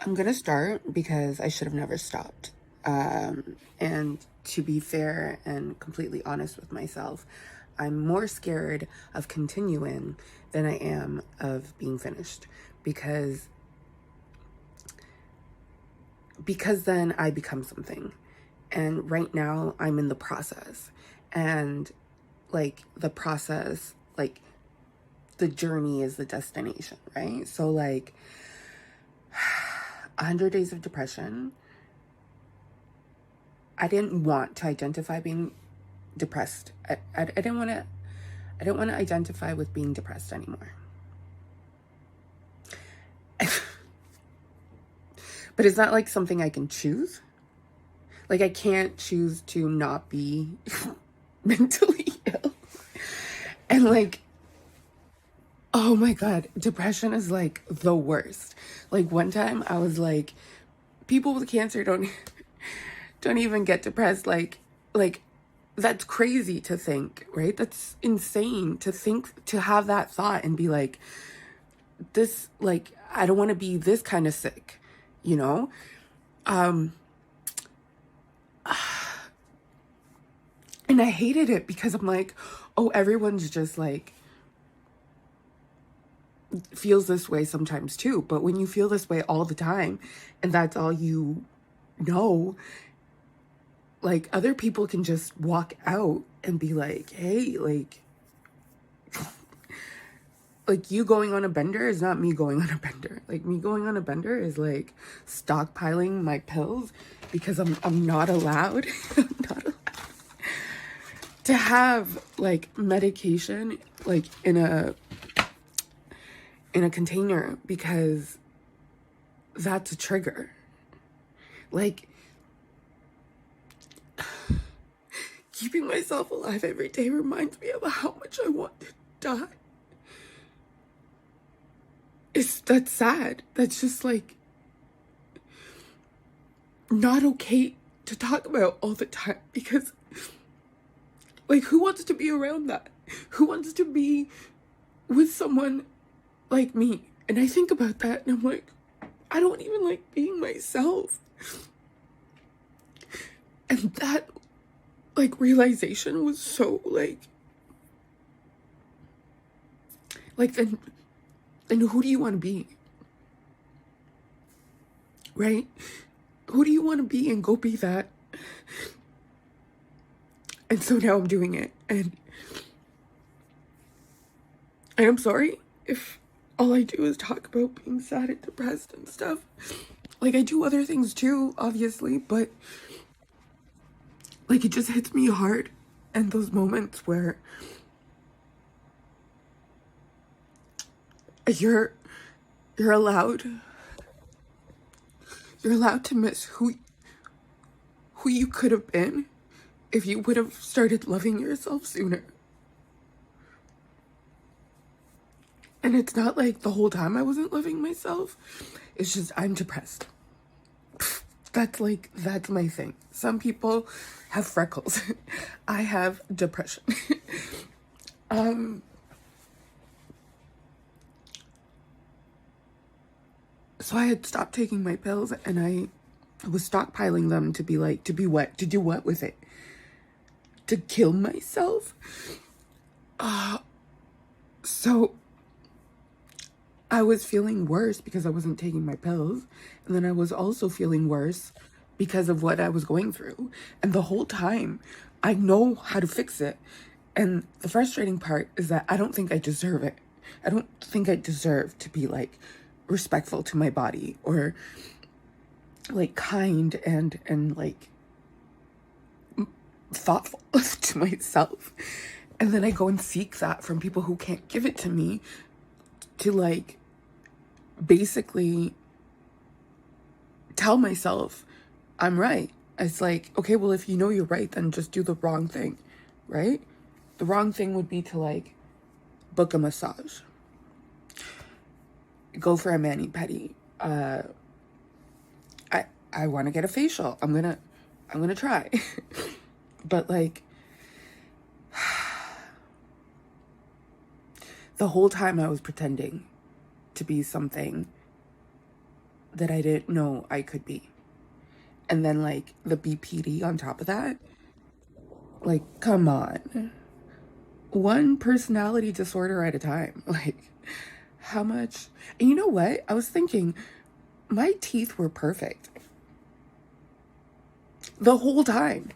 I'm gonna start because I should have never stopped. And to be fair and completely honest with myself, I'm more scared of continuing than I am of being finished because then I become something. And right now I'm in the process. And like the process, like the journey is the destination, right? So like 100 days of depression, I didn't want to identify being depressed. I didn't want to identify with being depressed anymore. But it's not like something I can choose. Like I can't choose to not be mentally ill. And like, oh my God, depression is like the worst. Like one time I was like, people with cancer don't even get depressed. Like that's crazy to think, right? That's insane to think, to have that thought and be like, this, like, I don't want to be this kind of sick, you know? And I hated it because I'm like, oh, everyone's just like, feels this way sometimes too. But when you feel this way all the time and that's all you know, like other people can just walk out and be like, hey, like you going on a bender is not me going on a bender. Like me going on a bender is like stockpiling my pills because I'm not allowed I'm not allowed to have like medication like in a container because that's a trigger. Like keeping myself alive every day reminds me of how much I want to die. That's sad. That's just like not okay to talk about all the time because like who wants to be around that? Who wants to be with someone like me? And I think about that and I'm like, I don't even like being myself. And that like realization was so like then who do you want to be? Right? Who do you want to be and go be that? And so now I'm doing it. And I'm sorry if all I do is talk about being sad and depressed and stuff. Like I do other things too, obviously, but like it just hits me hard. And those moments where you're allowed to miss who you could have been if you would have started loving yourself sooner. And it's not like the whole time I wasn't loving myself. It's just I'm depressed. That's my thing. Some people have freckles. I have depression. So I had stopped taking my pills and I was stockpiling them to be like, to be what? To do what with it? To kill myself? So I was feeling worse because I wasn't taking my pills. And then I was also feeling worse because of what I was going through. And the whole time, I know how to fix it. And the frustrating part is that I don't think I deserve it. I don't think I deserve to be like respectful to my body or like kind and like thoughtful to myself. And then I go and seek that from people who can't give it to me to like basically tell myself I'm right. It's like, okay, well, if you know you're right, then just do the wrong thing, right? The wrong thing would be to like book a massage, go for a mani-pedi. I want to get a facial. I'm gonna try. But like the whole time I was pretending to be something that I didn't know I could be. And then like the BPD on top of that. Like, come on. One personality disorder at a time. Like, how much? And you know what? I was thinking, my teeth were perfect the whole time.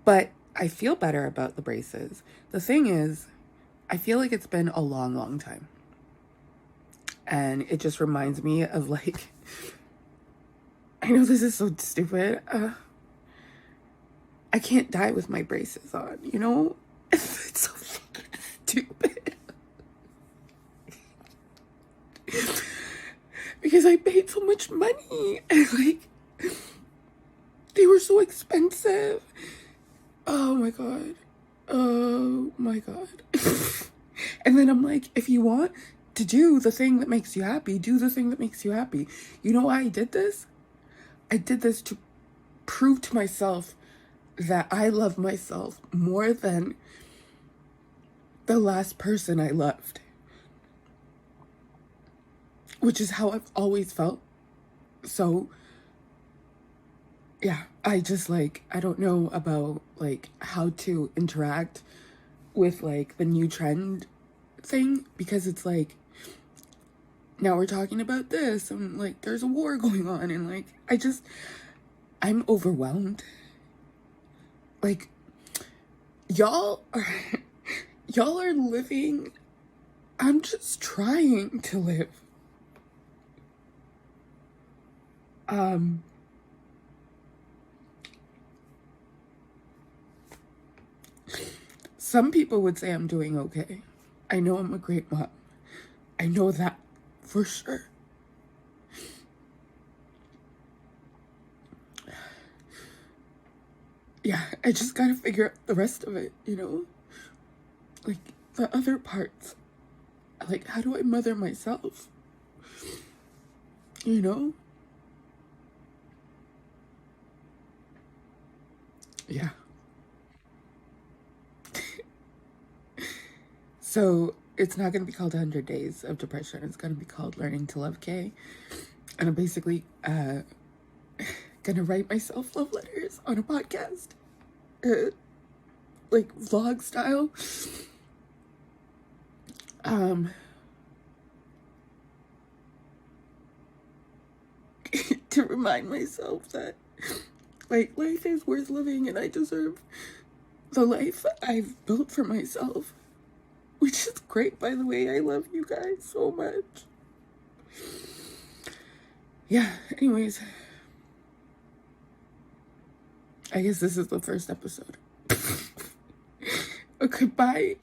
But I feel better about the braces. The thing is, I feel like it's been a long, long time. And it just reminds me of like, I know this is so stupid. I can't die with my braces on, you know? It's so fucking stupid. Because I paid so much money and like they were so expensive. Oh my god. Oh my god. And then I'm like, if you want to do the thing that makes you happy, do the thing that makes you happy. You know why I did this? I did this to prove to myself that I love myself more than the last person I loved. Which is how I've always felt. So, yeah, I just like, I don't know about like how to interact with like the new trend thing, because it's like, now we're talking about this and like there's a war going on and like I'm overwhelmed. Like y'all are y'all are living, I'm just trying to live. Some people would say I'm doing okay. I know I'm a great mom. I know that for sure. Yeah, I just gotta figure out the rest of it, you know? Like, the other parts. Like, how do I mother myself? You know? Yeah. So, it's not gonna be called 100 Days of Depression. It's gonna be called Learning to Love K. And I'm basically, gonna write myself love letters on a podcast. Like, vlog style. To remind myself that like life is worth living and I deserve the life I've built for myself, which is great, by the way. I love you guys so much. Yeah, anyways, I guess this is the first episode. Okay, bye.